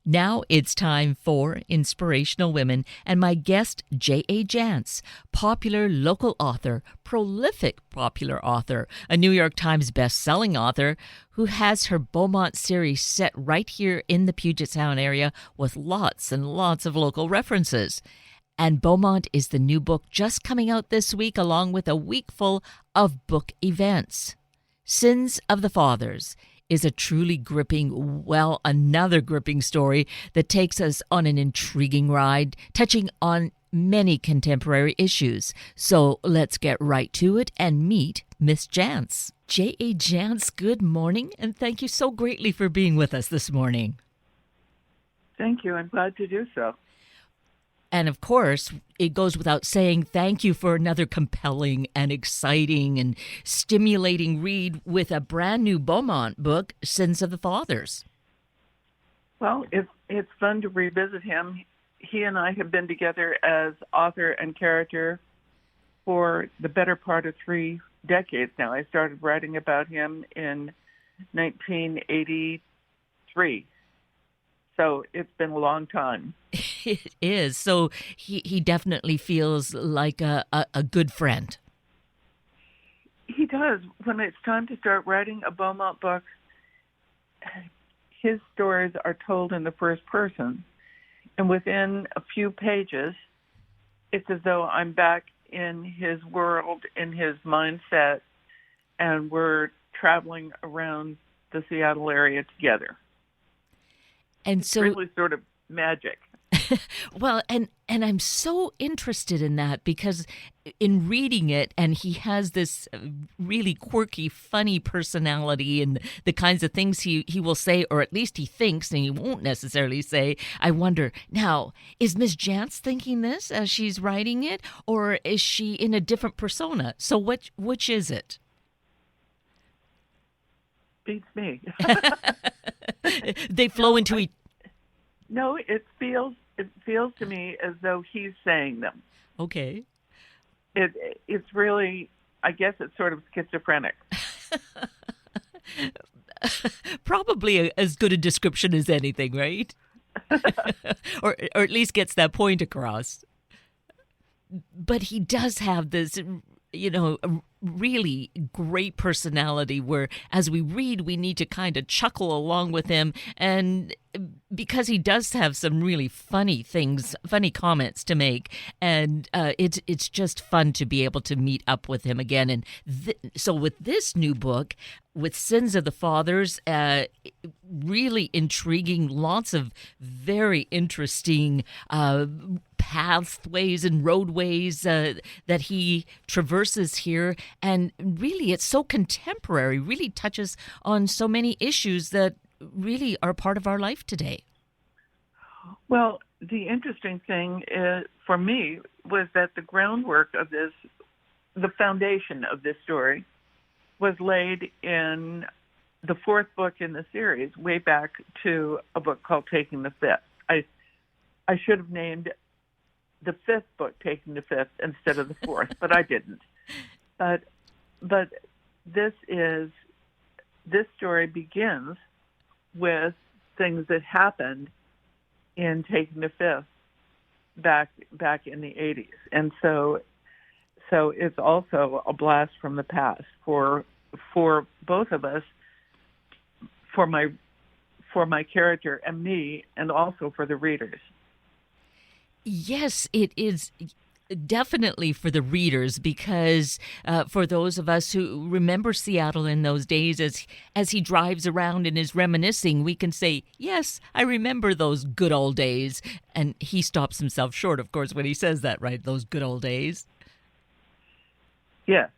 Now it's time for Inspirational Women, and my guest, J.A. Jance, popular local author, prolific popular author, a New York Times best-selling author who has her Beaumont series set right here in the Puget Sound area with lots and lots of local references. And Beaumont is the new book just coming out this week, along with a week full of book events. Sins of the Fathers is a truly gripping, another gripping story that takes us on an intriguing ride, touching on many contemporary issues. So let's get right to it and meet Miss Jance. J.A. Jance, good morning, and thank you so greatly for being with us this morning. Thank you. I'm glad to do so. And of course, it goes without saying, thank you for another compelling and exciting and stimulating read with a brand new Beaumont book, Sins of the Fathers. Well, it's fun to revisit him. He and I have been together as author and character for the better part of 3 decades now. I started writing about him in 1983. So it's been a long time. It is. So he definitely feels like a good friend. He does. When it's time to start writing a Beaumont book, his stories are told in the first person. And within a few pages, it's as though I'm back in his world, in his mindset, and we're traveling around the Seattle area together. And it's so really sort of magic. Well, and I'm so interested in that because in reading it, and he has this really quirky, funny personality and the kinds of things he will say, or at least he thinks, and he won't necessarily say. I wonder, now, is Miss Jance thinking this as she's writing it, or is she in a different persona? So which is it? Beats me. They flow into each. No, it feels to me as though he's saying them. Okay. It's really, I guess it's sort of schizophrenic. Probably as good a description as anything, right? or at least gets that point across. But he does have this, a really great personality where as we read, we need to kind of chuckle along with him. And because he does have some really funny comments to make. And it's just fun to be able to meet up with him again. And so with this new book, with Sins of the Fathers, really intriguing, lots of very interesting pathways and roadways that he traverses here. And really, it's so contemporary, really touches on so many issues that really are part of our life today. Well, the interesting thing for me was that the groundwork of this, the foundation of this story, was laid in the 4th book in the series, way back to a book called Taking the Fifth. I should have named the 5th book Taking the Fifth instead of the 4th, but I didn't. But this story begins with things that happened in Taking the Fifth back in the 80s. And so it's also a blast from the past for both of us, for my character and me, and also for the readers. Yes, it is. Definitely for the readers, because for those of us who remember Seattle in those days, as he drives around and is reminiscing, we can say, yes, I remember those good old days. And he stops himself short, of course, when he says that, right? Those good old days. Yes.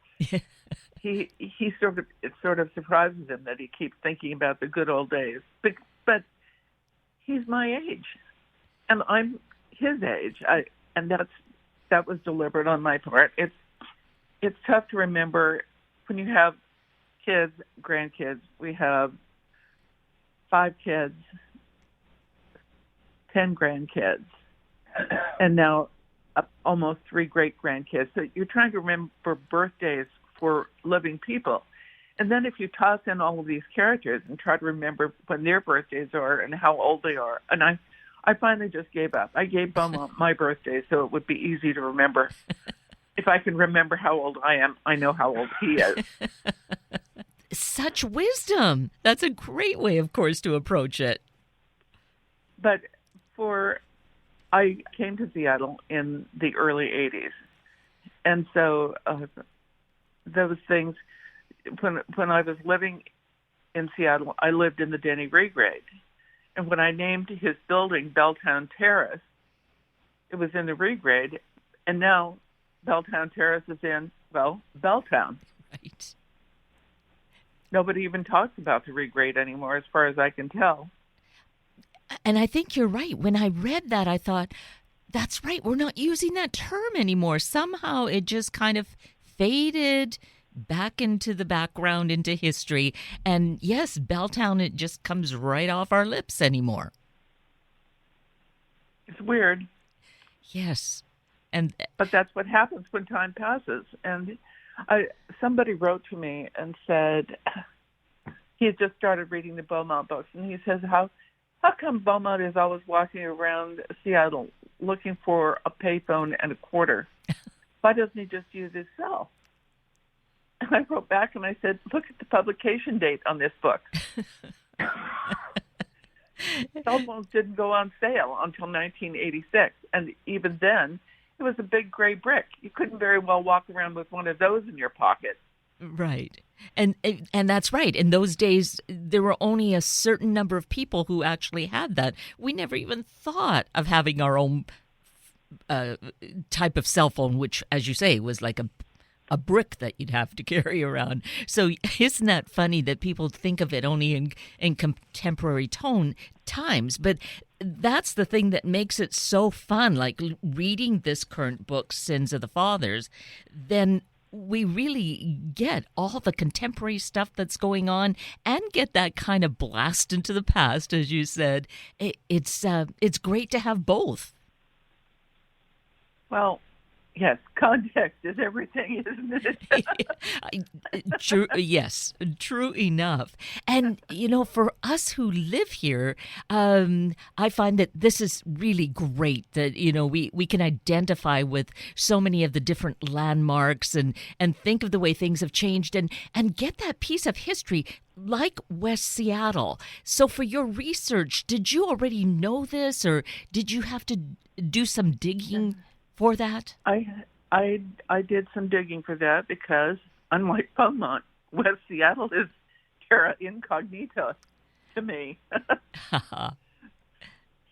It sort of surprises him that he keeps thinking about the good old days. But he's my age, and I'm his age. That was deliberate on my part. It's tough to remember when you have kids, grandkids. We have 5 kids, 10 grandkids, and now almost 3 great grandkids. So you're trying to remember birthdays for living people, And then if you toss in all of these characters and try to remember when their birthdays are and how old they are, and I finally just gave up. I gave Beaumont my birthday so it would be easy to remember. If I can remember how old I am, I know how old he is. Such wisdom. That's a great way, of course, to approach it. But I came to Seattle in the early 80s. And so those things, when I was living in Seattle, I lived in the Denny regrade. And when I named his building Belltown Terrace, it was in the regrade. And now Belltown Terrace is in, Belltown. Right. Nobody even talks about the regrade anymore, as far as I can tell. And I think you're right. When I read that, I thought, that's right. We're not using that term anymore. Somehow it just kind of faded back into the background, into history. And yes, Belltown, it just comes right off our lips anymore. It's weird. Yes. But that's what happens when time passes. And somebody wrote to me and said he had just started reading the Beaumont books, and he says, how come Beaumont is always walking around Seattle looking for a payphone and a quarter? Why doesn't he just use his cell? And I wrote back and I said, look at the publication date on this book. Cell phones didn't go on sale until 1986. And even then, it was a big gray brick. You couldn't very well walk around with one of those in your pocket. Right. And that's right. In those days, there were only a certain number of people who actually had that. We never even thought of having our own type of cell phone, which, as you say, was like a brick that you'd have to carry around. So isn't that funny that people think of it only in contemporary times? But that's the thing that makes it so fun. Like reading this current book, Sins of the Fathers, then we really get all the contemporary stuff that's going on and get that kind of blast into the past, as you said. It's great to have both. Well, yes, context is everything, isn't it? True, yes, true enough. And, for us who live here, I find that this is really great that, we can identify with so many of the different landmarks and think of the way things have changed and get that piece of history like West Seattle. So for your research, did you already know this or did you have to do some digging for that? I did some digging for that because, unlike Beaumont, West Seattle is terra incognita to me.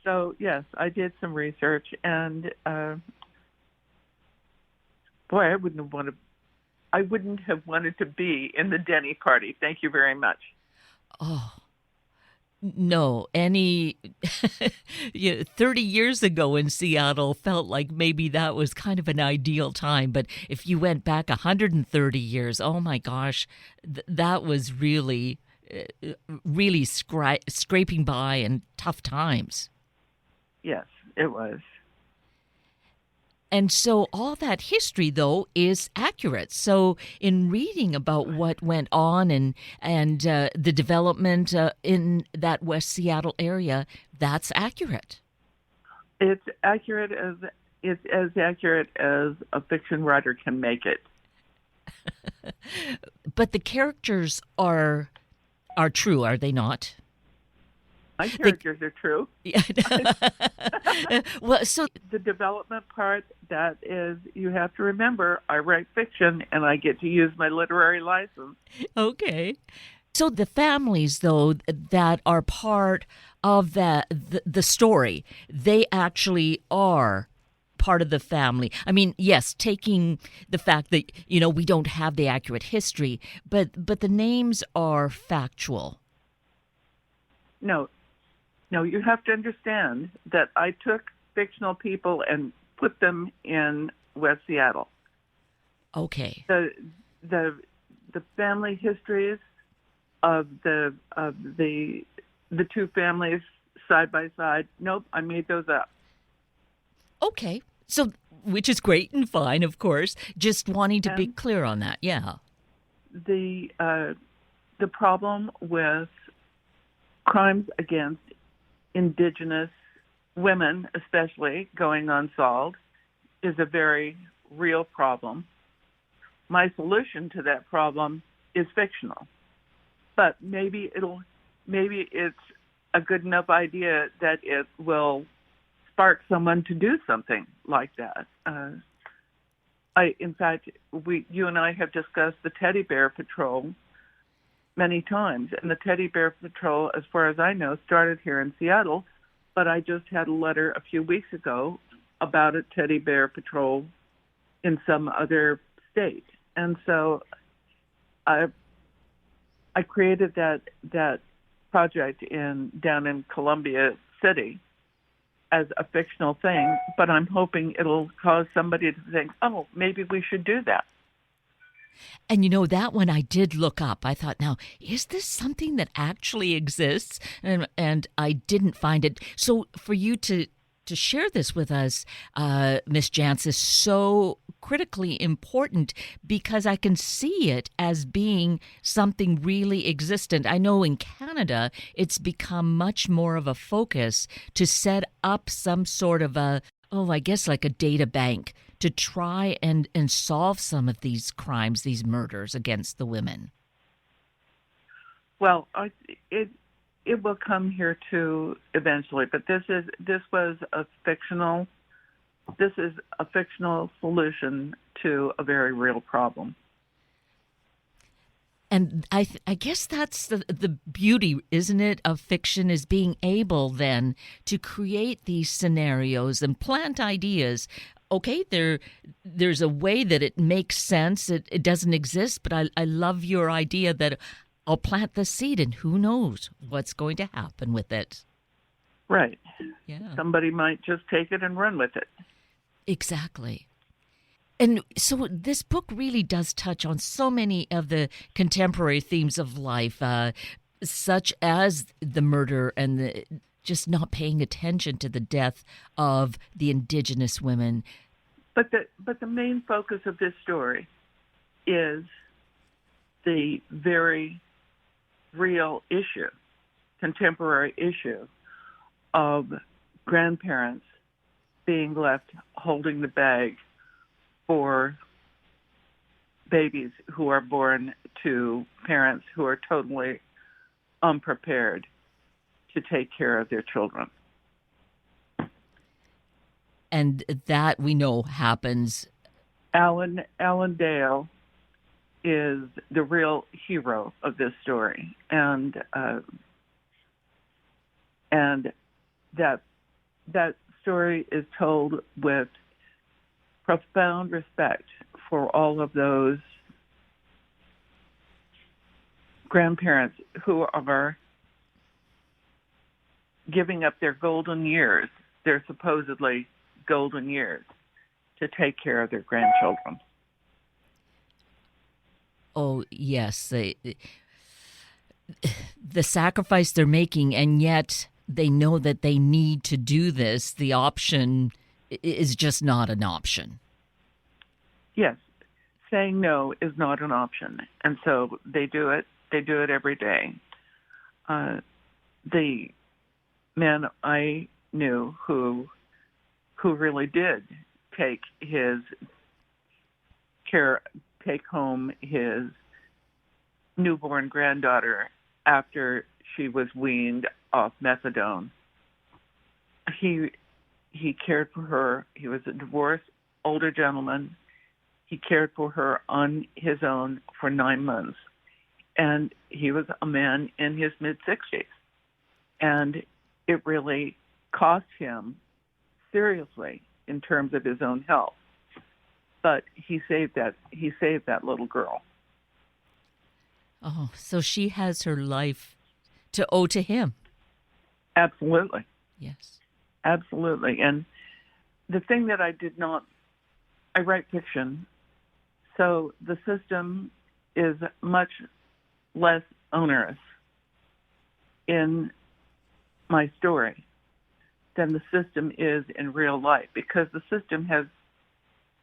So, yes, I did some research, and boy, I wouldn't have wanted to be in the Denny party. Thank you very much. Oh. No, 30 years ago in Seattle felt like maybe that was kind of an ideal time. But if you went back 130 years, oh my gosh, that was really, really scraping by and tough times. Yes, it was. And so all that history, though, is accurate. So in reading about what went on and the development in that West Seattle area, that's accurate. It's as accurate as a fiction writer can make it. But the characters are true, are they not? My characters are true. Yeah. Well, so the development part, that is, you have to remember, I write fiction and I get to use my literary license. Okay. So the families, though, that are part of the story, they actually are part of the family. I mean, yes, taking the fact that, we don't have the accurate history, but the names are factual. No, you have to understand that I took fictional people and put them in West Seattle. Okay. The family histories of the two families side by side. Nope, I made those up. Okay. So, which is great and fine, of course. Just wanting to be clear on that. Yeah. the problem with crimes against Indigenous women, especially, going unsolved, is a very real problem. My solution to that problem is fictional, but maybe it's a good enough idea that it will spark someone to do something like that. In fact, you and I have discussed the Teddy Bear Patrol many times, and the Teddy Bear Patrol, as far as I know, started here in Seattle, but I just had a letter a few weeks ago about a Teddy Bear Patrol in some other state. And so I created that project down in Columbia City as a fictional thing, but I'm hoping it'll cause somebody to think, oh, maybe we should do that. And that one I did look up. I thought, now, is this something that actually exists? And I didn't find it. So for you to share this with us, Miss Jance, is so critically important because I can see it as being something really existent. I know in Canada, it's become much more of a focus to set up some sort of I guess like a data bank to try and solve some of these crimes, these murders against the women. Well, it will come here too eventually, but this is a fictional solution to a very real problem. And I guess that's the beauty, isn't it, of fiction, is being able then to create these scenarios and plant ideas. Okay, there's a way that it makes sense. It doesn't exist, but I love your idea that I'll plant the seed and who knows what's going to happen with it. Right. Yeah. Somebody might just take it and run with it. Exactly. And so this book really does touch on so many of the contemporary themes of life, such as the murder and just not paying attention to the death of the Indigenous women. But the main focus of this story is the very real issue, contemporary issue of grandparents being left holding the bag for babies who are born to parents who are totally unprepared to take care of their children. And that we know happens. Alan Dale is the real hero of this story, and that story is told with profound respect for all of those grandparents who are giving up their golden years, their supposedly golden years, to take care of their grandchildren. Oh, yes. The sacrifice they're making, and yet they know that they need to do this. The option is just not an option. Yes. Saying no is not an option. And so they do it. They do it every day. The man I knew who really did take home his newborn granddaughter after she was weaned off methadone. He cared for her. He was a divorced older gentleman. He cared for her on his own for 9 months. And he was a man in his mid-60s. And it really cost him seriously in terms of his own health. But he saved that little girl. Oh, so she has her life to owe to him. Absolutely. Yes. Absolutely. And the thing that I write fiction, so the system is much less onerous in my story than the system is in real life, because the system has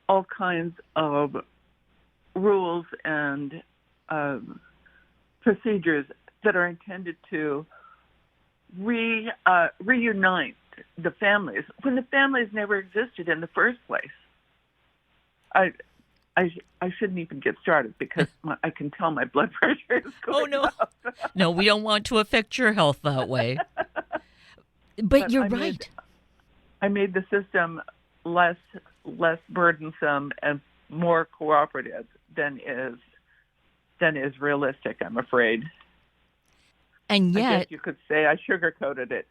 all kinds of rules and procedures that are intended to reunite the families when the families never existed in the first place. I shouldn't even get started because I can tell my blood pressure is Oh, going no. up. No, we don't want to affect your health that way. But you're right. I made the system less burdensome and more cooperative than is realistic, I'm afraid. And I yet, guess you could say I sugarcoated it.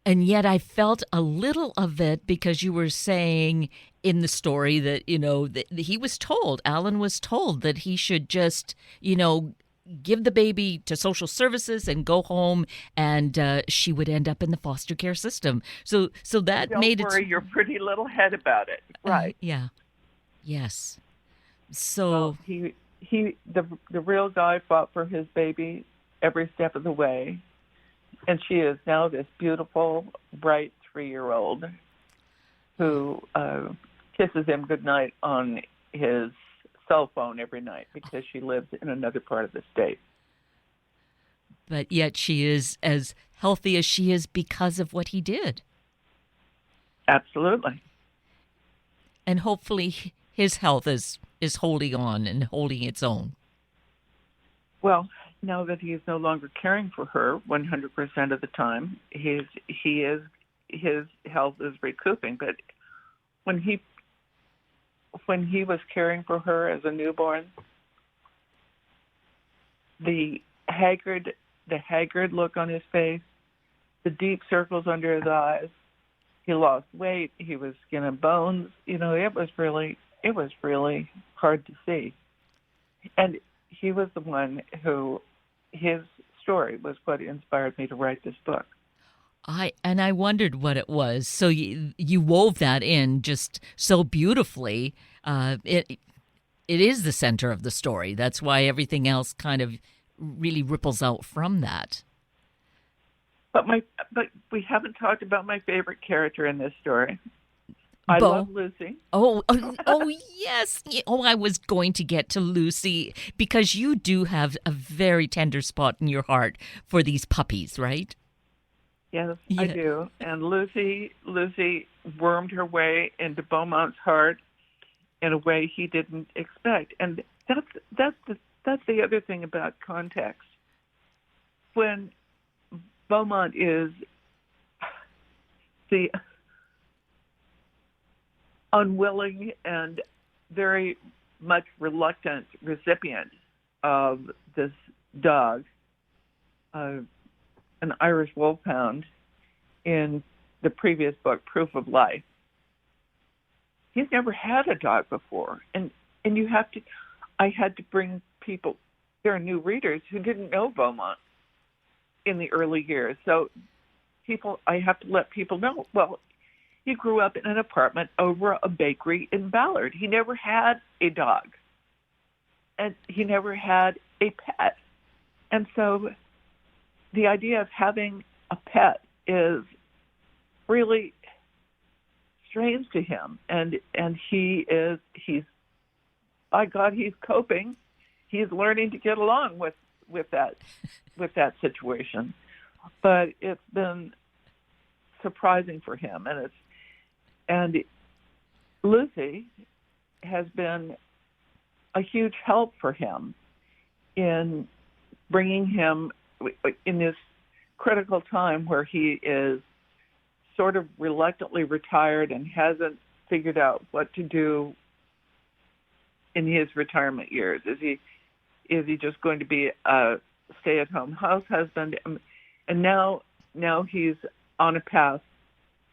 and yet I felt a little of it because you were saying in the story that, that he was told, Alan was told that he should just, give the baby to social services and go home, and she would end up in the foster care system. So that made it. Don't worry your pretty little head about it. Right. Yeah. Yes. So well, the real guy fought for his baby every step of the way, and she is now this beautiful, bright 3-year-old who kisses him goodnight on his cell phone every night because she lives in another part of the state. But yet she is as healthy as she is because of what he did. Absolutely. And hopefully his health is holding on and holding its own. Well, now that he is no longer caring for her 100% of the time, his health is recouping. But when he was caring for her as a newborn, the haggard look on his face, the deep circles under his eyes, he lost weight, he was skin and bones. It was really hard to see. And he was the one who, his story was what inspired me to write this book. I wondered what it was. So you wove that in just so beautifully. It is the center of the story. That's why everything else kind of really ripples out from that. But we haven't talked about my favorite character in this story. I love Lucy. Oh, yes. Oh, I was going to get to Lucy because you do have a very tender spot in your heart for these puppies, right? Yes, yeah. I do. And Lucy wormed her way into Beaumont's heart in a way he didn't expect. And that's the other thing about context. When Beaumont is the unwilling and very much reluctant recipient of this dog, an Irish wolfhound, in the previous book, Proof of Life. He's never had a dog before, and I had to bring people. There are new readers who didn't know Beaumont in the early years, so I have to let people know. Well, he grew up in an apartment over a bakery in Ballard. He never had a dog, and he never had a pet, and so the idea of having a pet is really strange to him, and he's by God, he's coping. He's learning to get along with that situation, but it's been surprising for him, and Lucy has been a huge help for him in bringing him in this critical time where he is sort of reluctantly retired and hasn't figured out what to do in his retirement years. Is he just going to be a stay-at-home house husband? And now he's on a path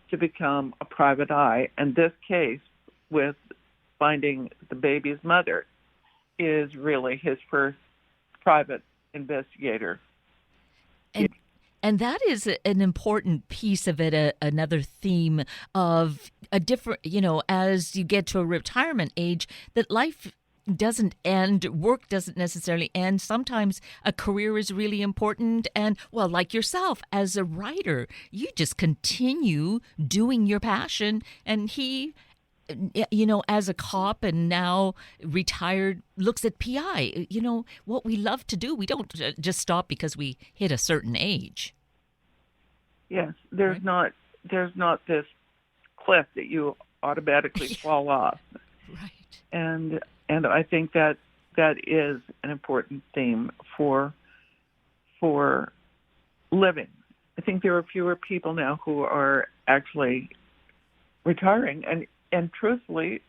to become a private eye. And this case with finding the baby's mother is really his first private investigator. And that is an important piece of it, another theme of a different, as you get to a retirement age, that life doesn't end, work doesn't necessarily end. Sometimes a career is really important. And, well, like yourself, as a writer, you just continue doing your passion. And he As a cop and now retired, looks at PI. What we love to do, we don't just stop because we hit a certain age. Yes, Right? there's not this cliff that you automatically fall off, Right. and I think that is an important theme for living. I think there are fewer people now who are actually retiring, and truthfully,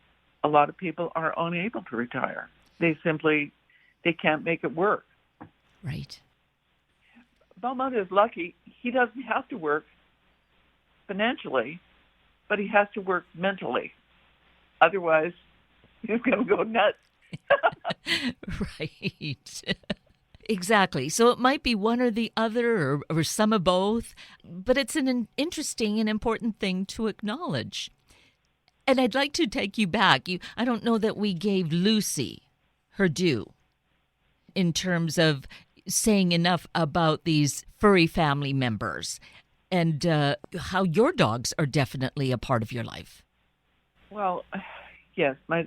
a lot of people are unable to retire. They can't make it work. Right. Beaumont is lucky; he doesn't have to work financially, but he has to work mentally. Otherwise, he's going to go nuts. Right. Exactly. So it might be one or the other or some of both, but it's an interesting and important thing to acknowledge. And I'd like to take you back. I don't know that we gave Lucy her due in terms of saying enough about these furry family members and how your dogs are definitely a part of your life. Well, yes, my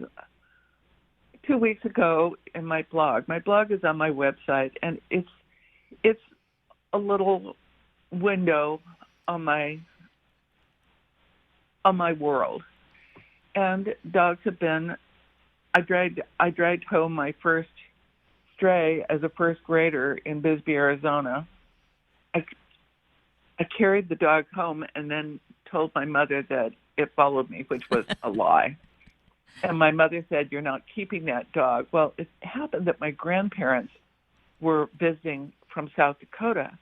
2 weeks ago in my blog is on my website, and it's a little window on my world. And dogs have been. I dragged home my first stray as a first grader in Bisbee, Arizona. I I carried the dog home and then told my mother that it followed me, which was a lie. And my mother said, "You're not keeping that dog." Well, it happened that my grandparents were visiting from South Dakota,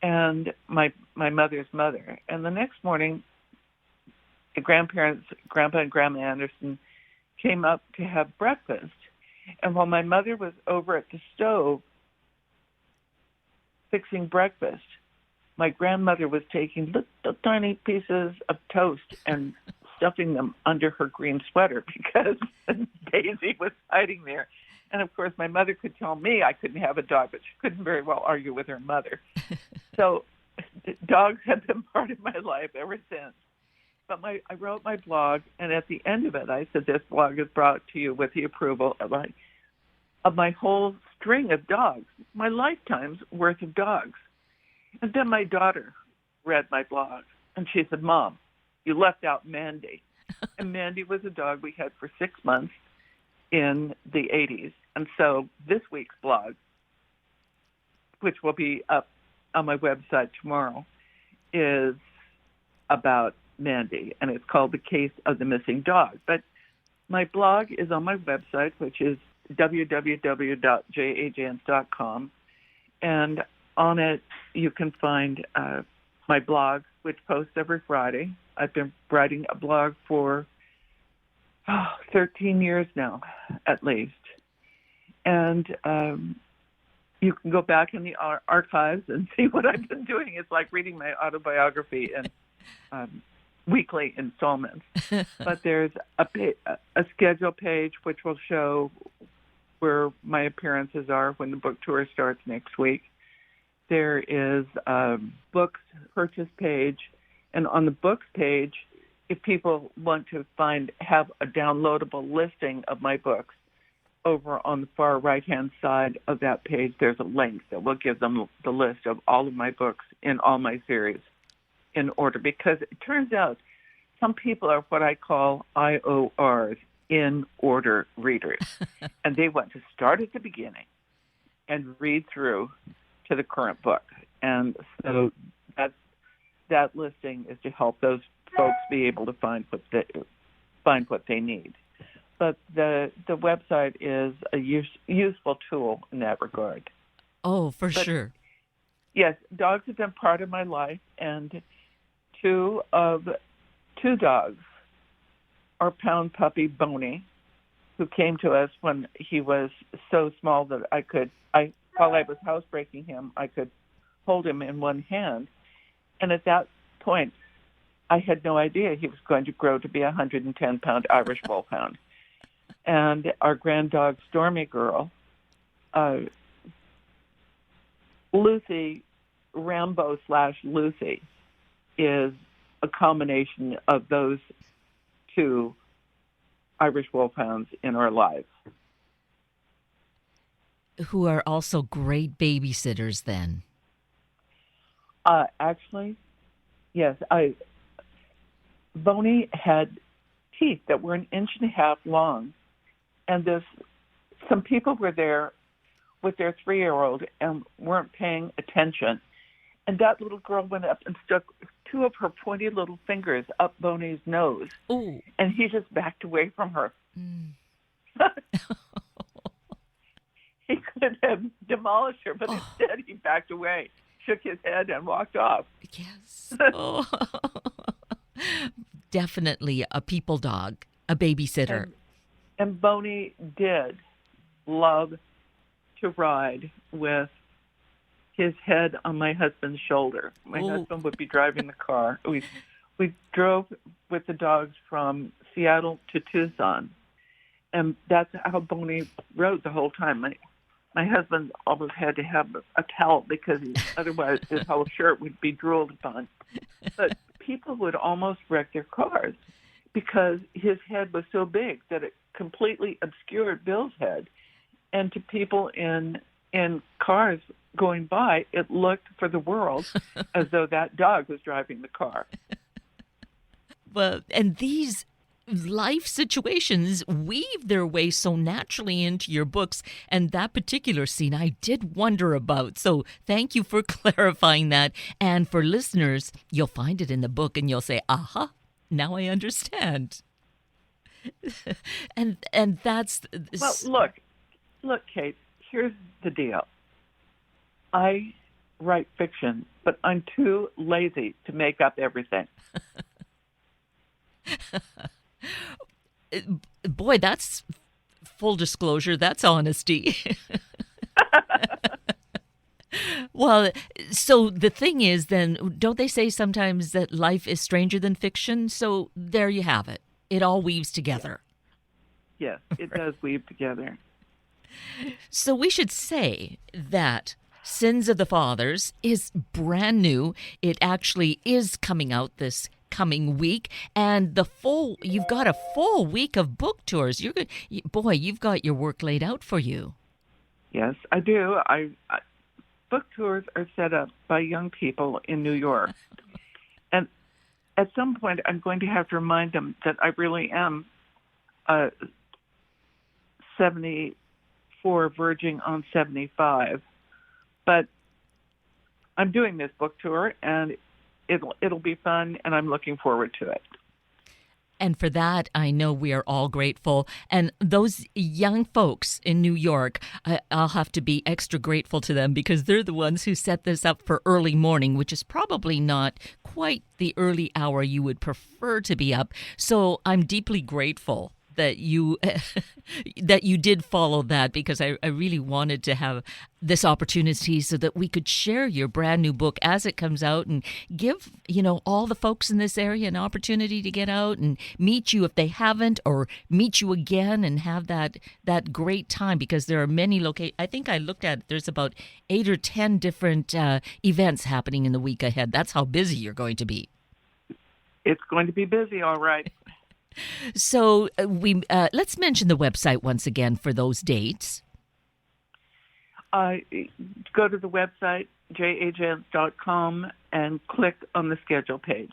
and my mother's mother. And the next morning, the grandparents, Grandpa and Grandma Anderson, came up to have breakfast. And while my mother was over at the stove fixing breakfast, my grandmother was taking little tiny pieces of toast and stuffing them under her green sweater because Daisy was hiding there. And of course, my mother could tell me I couldn't have a dog, but she couldn't very well argue with her mother. So dogs have been part of my life ever since. But I wrote my blog, and at the end of it, I said, "This blog is brought to you with the approval of my whole string of dogs, my lifetime's worth of dogs." And then my daughter read my blog, and she said, "Mom, you left out Mandy." And Mandy was a dog we had for 6 months in the 80s. And so this week's blog, which will be up on my website tomorrow, is about Mandy, and it's called The Case of the Missing Dog. But my blog is on my website, which is www.jajance.com, and on it you can find my blog, which posts every Friday. I've been writing a blog for 13 years now, at least. And you can go back in the archives and see what I've been doing. It's like reading my autobiography in weekly installments. But there's a schedule page which will show where my appearances are when the book tour starts next week. There is a books purchase page, and on the books page, if people want to have a downloadable listing of my books, over on the far right-hand side of that page, there's a link that will give them the list of all of my books in all my series in order, because it turns out some people are what I call IORs, in order readers, and they want to start at the beginning and read through to the current book. And so that listing is to help those folks be able to find what they need. But the website is a useful tool in that regard. Oh, for sure. Yes, dogs have been part of my life, and two dogs, our pound puppy Boney, who came to us when he was so small that while I was housebreaking him, I could hold him in one hand. And at that point, I had no idea he was going to grow to be a 110-pound Irish Wolfhound. And our grand dog, Stormy Girl, Lucy, Rambo/Lucy, is a combination of those two Irish Wolfhounds in our lives. Who are also great babysitters then. Actually, yes. Boney had teeth that were 1.5 inches long, and some people were there with their 3-year-old and weren't paying attention. And that little girl went up and stuck 2 of her pointy little fingers up Boney's nose. Ooh. And he just backed away from her. Mm. He could have demolished her, but instead he backed away, shook his head, and walked off. Yes. Oh. Definitely a people dog, a babysitter. And Boney did love to ride with his head on my husband's shoulder. My husband would be driving the car. We drove with the dogs from Seattle to Tucson, and that's how Boney rode the whole time. My husband always had to have a towel because otherwise his whole shirt would be drooled upon. But people would almost wreck their cars because his head was so big that it completely obscured Bill's head. And to people in cars going by, it looked for the world as though that dog was driving the car. Well, and these life situations weave their way so naturally into your books, and that particular scene I did wonder about. So thank you for clarifying that. And for listeners, you'll find it in the book and you'll say, aha, now I understand. and that's... Well, look, Kate, here's the deal. I write fiction, but I'm too lazy to make up everything. Boy, that's full disclosure. That's honesty. Well, so the thing is then, don't they say sometimes that life is stranger than fiction? So there you have it. It all weaves together. Yes, it does weave together. So we should say that Sins of the Fathers is brand new. It actually is coming out this coming week, and you've got a full week of book tours. You've got your work laid out for you. Yes, I do. Book tours are set up by young people in New York, and at some point, I'm going to have to remind them that I really am 74, verging on 75. But I'm doing this book tour, and it'll be fun, and I'm looking forward to it. And for that, I know we are all grateful. And those young folks in New York, I'll have to be extra grateful to them because they're the ones who set this up for early morning, which is probably not quite the early hour you would prefer to be up. So I'm deeply grateful that you did follow that, because I really wanted to have this opportunity so that we could share your brand new book as it comes out and give, all the folks in this area an opportunity to get out and meet you if they haven't, or meet you again and have that great time, because there are many locations. I think I looked at, there's about 8 or 10 different events happening in the week ahead. That's how busy you're going to be. It's going to be busy, all right. So let's mention the website once again for those dates. Go to the website, jajance.com, and click on the schedule page.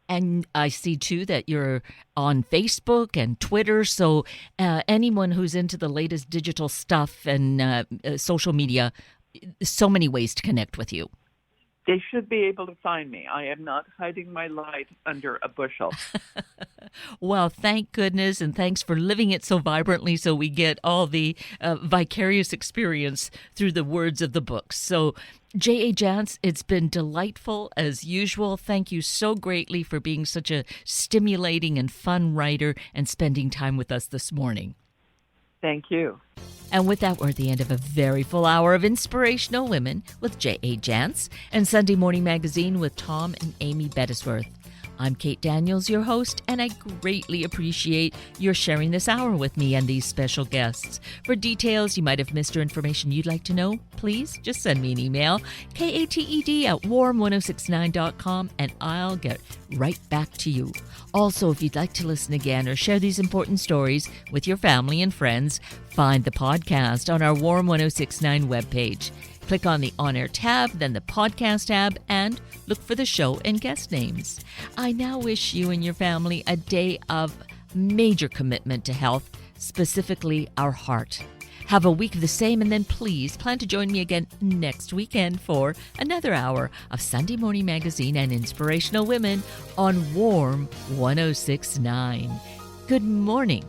And I see, too, that you're on Facebook and Twitter. So anyone who's into the latest digital stuff and social media, so many ways to connect with you. They should be able to find me. I am not hiding my light under a bushel. Well, thank goodness, and thanks for living it so vibrantly so we get all the vicarious experience through the words of the books. So, J.A. Jance, it's been delightful as usual. Thank you so greatly for being such a stimulating and fun writer and spending time with us this morning. Thank you. And with that, we're at the end of a very full hour of Inspirational Women with J.A. Jance and Sunday Morning Magazine with Tom and Amy Bettisworth. I'm Kate Daniels, your host, and I greatly appreciate your sharing this hour with me and these special guests. For details you might have missed or information you'd like to know, please just send me an email, kated@warm1069.com, and I'll get right back to you. Also, if you'd like to listen again or share these important stories with your family and friends, find the podcast on our Warm 1069 webpage. Click on the On-Air tab, then the Podcast tab, and look for the show and guest names. I now wish you and your family a day of major commitment to health, specifically our heart. Have a week of the same, and then please plan to join me again next weekend for another hour of Sunday Morning Magazine and Inspirational Women on Warm 1069. Good morning.